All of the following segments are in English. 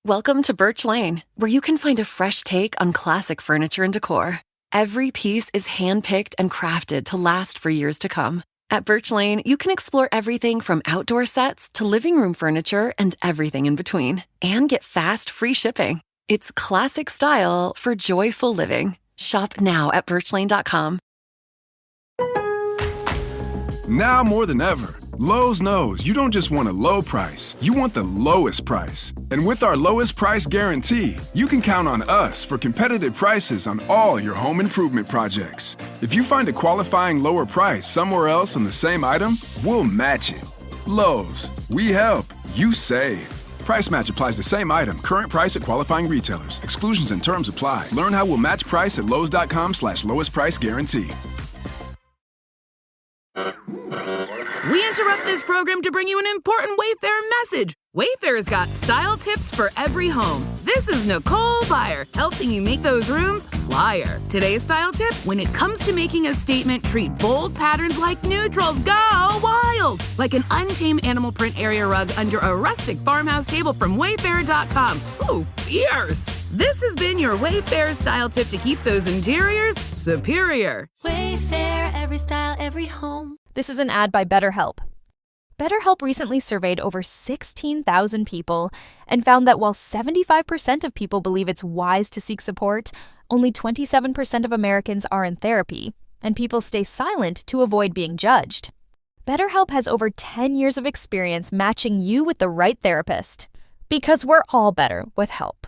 Welcome to Birch Lane, where you can find a fresh take on classic furniture and decor. Every piece is handpicked and crafted to last for years to come. At Birch Lane, you can explore everything from outdoor sets to living room furniture and everything in between, and get fast, free shipping. It's classic style for joyful living. Shop now at birchlane.com. Now more than ever, Lowe's knows you don't just want a low price, you want the lowest price. And with our lowest price guarantee, you can count on us for competitive prices on all your home improvement projects. If you find a qualifying lower price somewhere else on the same item, we'll match it. Lowe's, we help, you save. Price match applies the same item, current price at qualifying retailers. Exclusions and terms apply. Learn how we'll match price at lowes.com/lowest price guarantee. We interrupt this program to bring you an important Wayfair message. Wayfair's got style tips for every home. This is Nicole Byer, helping you make those rooms flyer. Today's style tip: when it comes to making a statement, treat bold patterns like neutrals. Go wild! Like an untamed animal print area rug under a rustic farmhouse table from Wayfair.com. Ooh, fierce! This has been your Wayfair style tip to keep those interiors superior. Wayfair, every style, every home. This is an ad by BetterHelp. BetterHelp recently surveyed over 16,000 people and found that while 75% of people believe it's wise to seek support, only 27% of Americans are in therapy, and people stay silent to avoid being judged. BetterHelp has over 10 years of experience matching you with the right therapist, because we're all better with help.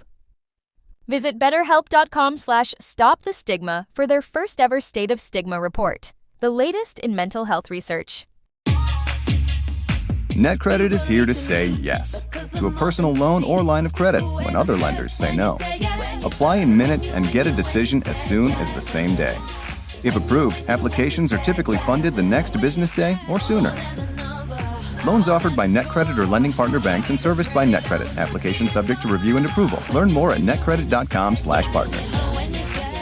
Visit betterhelp.com/stopthestigma for their first ever State of Stigma report, the latest in mental health research. NetCredit is here to say yes to a personal loan or line of credit when other lenders say no. Apply in minutes and get a decision as soon as the same day. If approved, applications are typically funded the next business day or sooner. Loans offered by NetCredit or lending partner banks and serviced by NetCredit. Application subject to review and approval. Learn more at netcredit.com/partner.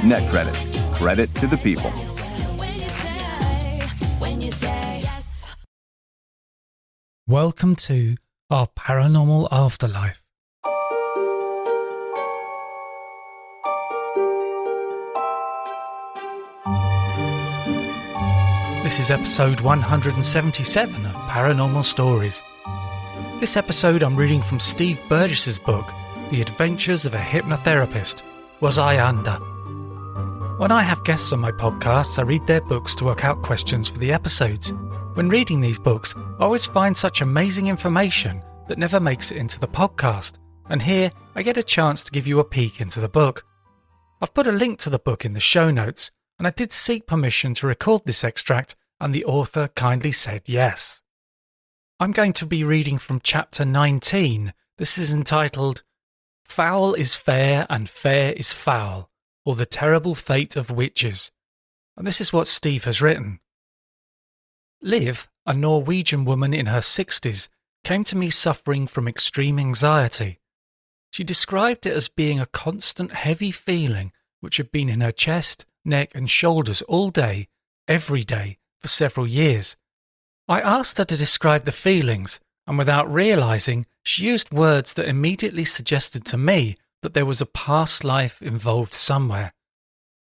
NetCredit. Credit to the people. Welcome to our Paranormal Afterlife. This is episode 177 of Paranormal Stories. This episode I'm reading from Steve Burgess's book, The Adventures of a Hypnotherapist, Was I Under? When I have guests on my podcasts, I read their books to work out questions for the episodes. When reading these books, I always find such amazing information that never makes it into the podcast, and here I get a chance to give you a peek into the book. I've put a link to the book in the show notes, and I did seek permission to record this extract, and the author kindly said yes. I'm going to be reading from chapter 19. This is entitled, Foul is Fair and Fair is Foul, or the Terrible Fate of Witches. And this is what Steve has written. Liv, a Norwegian woman in her 60s, came to me suffering from extreme anxiety. She described it as being a constant heavy feeling which had been in her chest, neck and shoulders all day, every day, for several years. I asked her to describe the feelings, and without realizing, she used words that immediately suggested to me that there was a past life involved somewhere.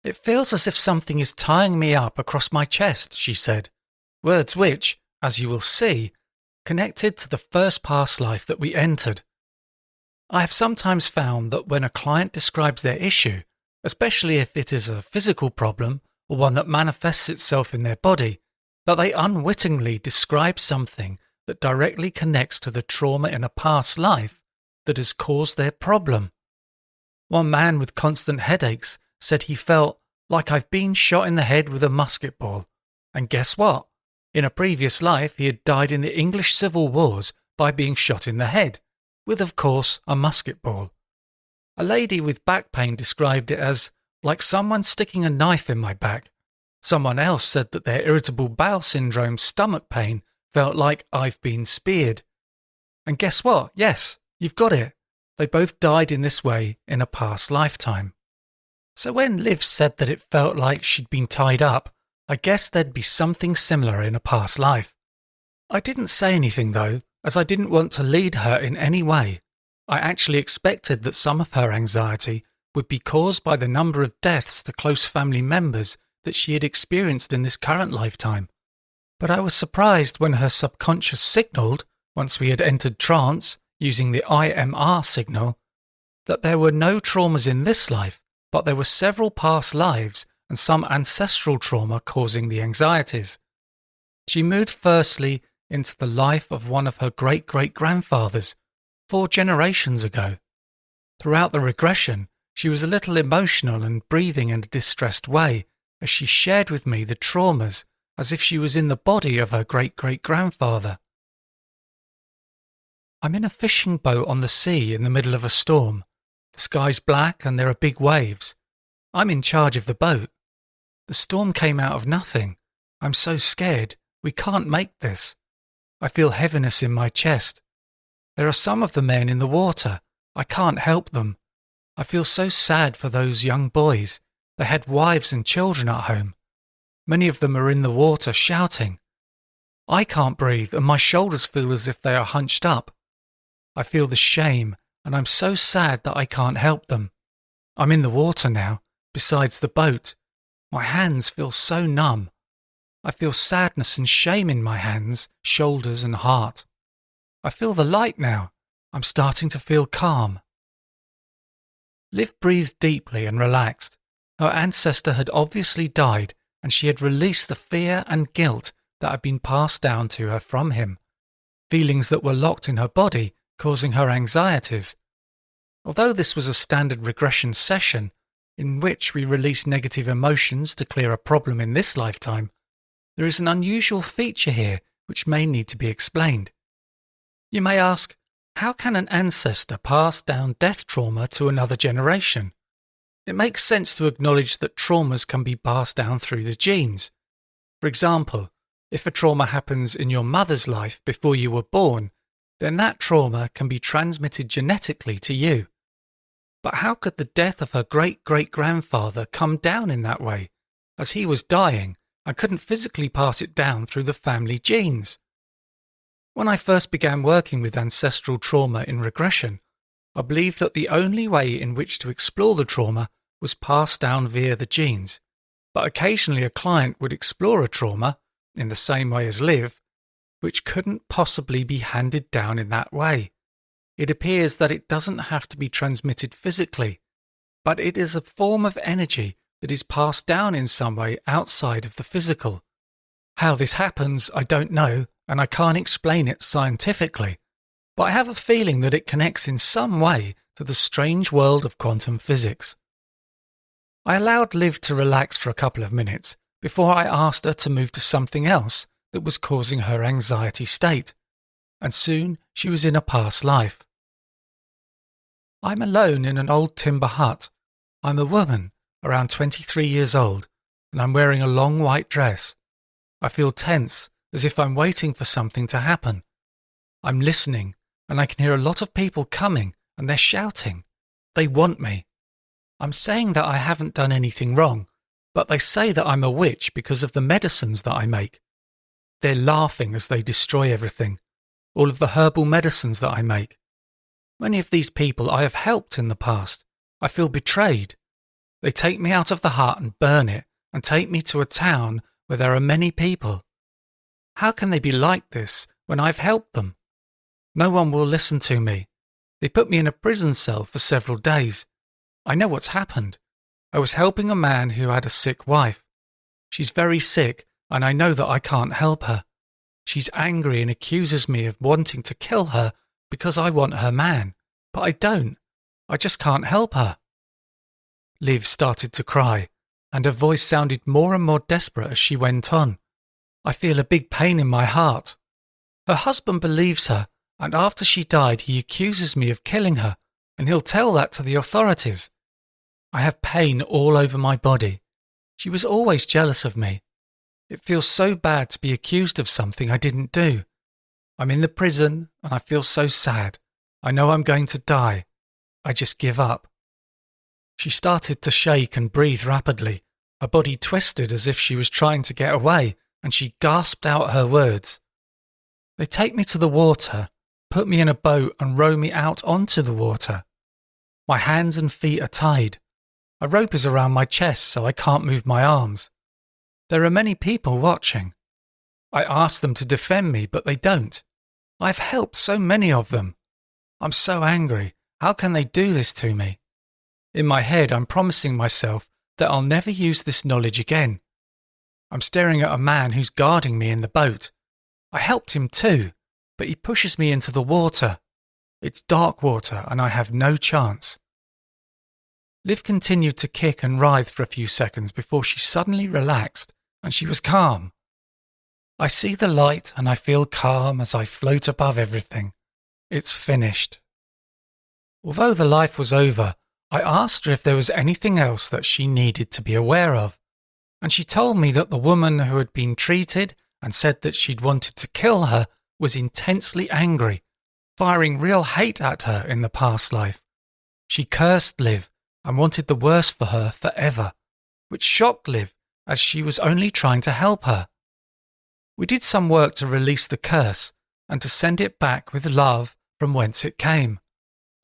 It feels as if something is tying me up across my chest, she said. Words which, as you will see, connected to the first past life that we entered. I have sometimes found that when a client describes their issue, especially if it is a physical problem or one that manifests itself in their body, that they unwittingly describe something that directly connects to the trauma in a past life that has caused their problem. One man with constant headaches said he felt like I've been shot in the head with a musket ball. And guess what? In a previous life, he had died in the English Civil Wars by being shot in the head, with, of course, a musket ball. A lady with back pain described it as like someone sticking a knife in my back. Someone else said that their irritable bowel syndrome stomach pain felt like I've been speared. And guess what? Yes, you've got it. They both died in this way in a past lifetime. So when Liv said that it felt like she'd been tied up, I guess there'd be something similar in a past life. I didn't say anything though, as I didn't want to lead her in any way. I actually expected that some of her anxiety would be caused by the number of deaths to close family members that she had experienced in this current lifetime. But I was surprised when her subconscious signaled, once we had entered trance using the IMR signal, that there were no traumas in this life, but there were several past lives and some ancestral trauma causing the anxieties. She moved firstly into the life of one of her great-great-grandfathers 4 generations ago. Throughout the regression, she was a little emotional and breathing in a distressed way as she shared with me the traumas as if she was in the body of her great-great-grandfather. I'm in a fishing boat on the sea in the middle of a storm. The sky's black and there are big waves. I'm in charge of the boat. The storm came out of nothing. I'm so scared. We can't make this. I feel heaviness in my chest. There are some of the men in the water. I can't help them. I feel so sad for those young boys. They had wives and children at home. Many of them are in the water shouting. I can't breathe and my shoulders feel as if they are hunched up. I feel the shame and I'm so sad that I can't help them. I'm in the water now, besides the boat. My hands feel so numb. I feel sadness and shame in my hands, shoulders and heart. I feel the light now. I'm starting to feel calm. Liv breathed deeply and relaxed. Her ancestor had obviously died and she had released the fear and guilt that had been passed down to her from him, feelings that were locked in her body, causing her anxieties. Although this was a standard regression session, in which we release negative emotions to clear a problem in this lifetime, there is an unusual feature here which may need to be explained. You may ask, how can an ancestor pass down death trauma to another generation? It makes sense to acknowledge that traumas can be passed down through the genes. For example, if a trauma happens in your mother's life before you were born, then that trauma can be transmitted genetically to you. But how could the death of her great-great-grandfather come down in that way, as he was dying and couldn't physically pass it down through the family genes? When I first began working with ancestral trauma in regression, I believed that the only way in which to explore the trauma was passed down via the genes, but occasionally a client would explore a trauma, in the same way as Liv, which couldn't possibly be handed down in that way. It appears that it doesn't have to be transmitted physically, but it is a form of energy that is passed down in some way outside of the physical. How this happens, I don't know, and I can't explain it scientifically, but I have a feeling that it connects in some way to the strange world of quantum physics. I allowed Liv to relax for a couple of minutes before I asked her to move to something else that was causing her anxiety state, and soon she was in a past life. I'm alone in an old timber hut. I'm a woman, around 23 years old, and I'm wearing a long white dress. I feel tense, as if I'm waiting for something to happen. I'm listening, and I can hear a lot of people coming, and they're shouting. They want me. I'm saying that I haven't done anything wrong, but they say that I'm a witch because of the medicines that I make. They're laughing as they destroy everything, all of the herbal medicines that I make. Many of these people I have helped in the past. I feel betrayed. They take me out of the hut and burn it, and take me to a town where there are many people. How can they be like this when I've helped them? No one will listen to me. They put me in a prison cell for several days. I know what's happened. I was helping a man who had a sick wife. She's very sick, and I know that I can't help her. She's angry and accuses me of wanting to kill her because I want her man, but I don't. I just can't help her. Liv started to cry, and her voice sounded more and more desperate as she went on. I feel a big pain in my heart. Her husband believes her, and after she died he accuses me of killing her, and he'll tell that to the authorities. I have pain all over my body. She was always jealous of me. It feels so bad to be accused of something I didn't do. I'm in the prison, and I feel so sad. I know I'm going to die. I just give up. She started to shake and breathe rapidly. Her body twisted as if she was trying to get away, and she gasped out her words. They take me to the water. put me in a boat and row me out onto the water. My hands and feet are tied. A rope is around my chest so I can't move my arms. There are many people watching. I ask them to defend me, but they don't. I've helped so many of them. I'm so angry. How can they do this to me? In my head, I'm promising myself that I'll never use this knowledge again. I'm staring at a man who's guarding me in the boat. I helped him too, but he pushes me into the water. It's dark water and I have no chance. Liv continued to kick and writhe for a few seconds before she suddenly relaxed and she was calm. I see the light and I feel calm as I float above everything. It's finished. Although the life was over, I asked her if there was anything else that she needed to be aware of, and she told me that the woman who had been treated and said that she'd wanted to kill her was intensely angry, firing real hate at her in the past life. She cursed Liv and wanted the worst for her forever, which shocked Liv as she was only trying to help her. We did some work to release the curse and to send it back with love from whence it came.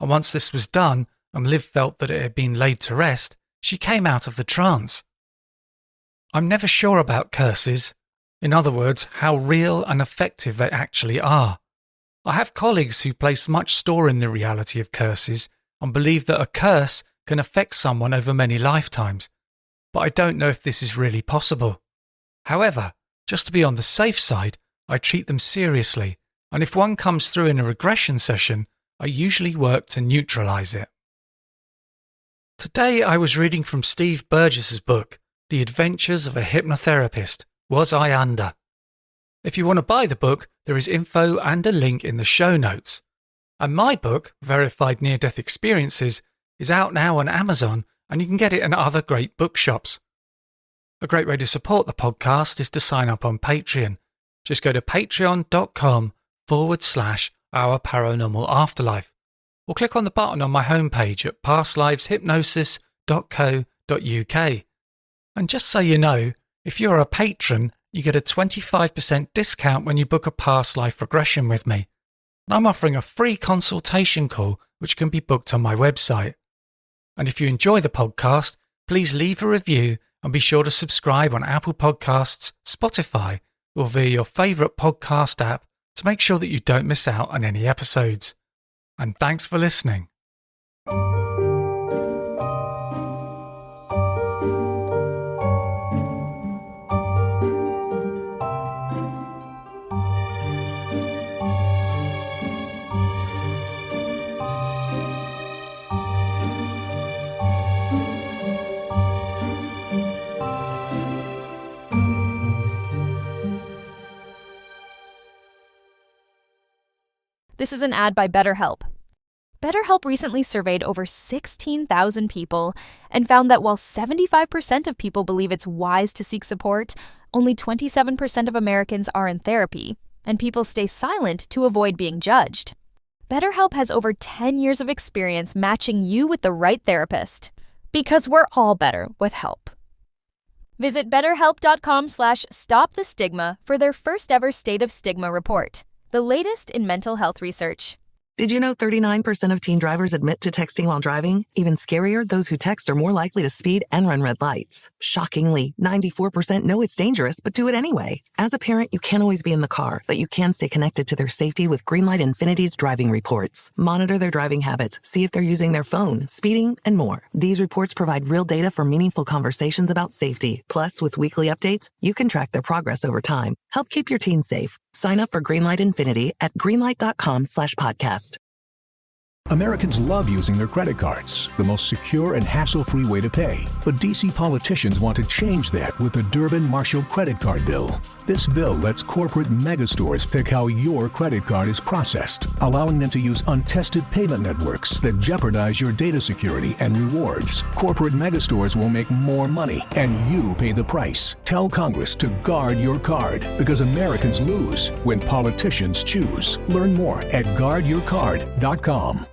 And once this was done and Liv felt that it had been laid to rest, she came out of the trance. I'm never sure about curses. In other words, how real and effective they actually are. I have colleagues who place much store in the reality of curses and believe that a curse can affect someone over many lifetimes, but I don't know if this is really possible. However, just to be on the safe side, I treat them seriously, and if one comes through in a regression session, I usually work to neutralize it. Today I was reading from Steve Burgess's book, The Adventures of a Hypnotherapist, Was I Under? If you want to buy the book, there is info and a link in the show notes. And my book, Verified Near-Death Experiences, is out now on Amazon and you can get it in other great bookshops. A great way to support the podcast is to sign up on Patreon. Just go to patreon.com/Our Paranormal Afterlife or click on the button on my homepage at pastliveshypnosis.co.uk. And just so you know, if you're a patron, you get a 25% discount when you book a past life regression with me. And I'm offering a free consultation call which can be booked on my website. And if you enjoy the podcast, please leave a review and be sure to subscribe on Apple Podcasts, Spotify, or via your favourite podcast app to make sure that you don't miss out on any episodes. And thanks for listening. This is an ad by BetterHelp. BetterHelp recently surveyed over 16,000 people and found that while 75% of people believe it's wise to seek support, only 27% of Americans are in therapy, and people stay silent to avoid being judged. BetterHelp has over 10 years of experience matching you with the right therapist, because we're all better with help. Visit BetterHelp.com/StopTheStigma for their first ever State of Stigma report, the latest in mental health research. Did you know 39% of teen drivers admit to texting while driving? Even scarier, those who text are more likely to speed and run red lights. Shockingly, 94% know it's dangerous but do it anyway. As a parent, you can't always be in the car, but you can stay connected to their safety with Greenlight Infinity's driving reports. Monitor their driving habits, see if they're using their phone, speeding, and more. These reports provide real data for meaningful conversations about safety. Plus, with weekly updates, you can track their progress over time. Help keep your teens safe. Sign up for Greenlight Infinity at greenlight.com/podcast. Americans love using their credit cards, the most secure and hassle-free way to pay. But D.C. politicians want to change that with the Durbin-Marshall credit card bill. This bill lets corporate megastores pick how your credit card is processed, allowing them to use untested payment networks that jeopardize your data security and rewards. Corporate megastores will make more money, and you pay the price. Tell Congress to guard your card, because Americans lose when politicians choose. Learn more at guardyourcard.com.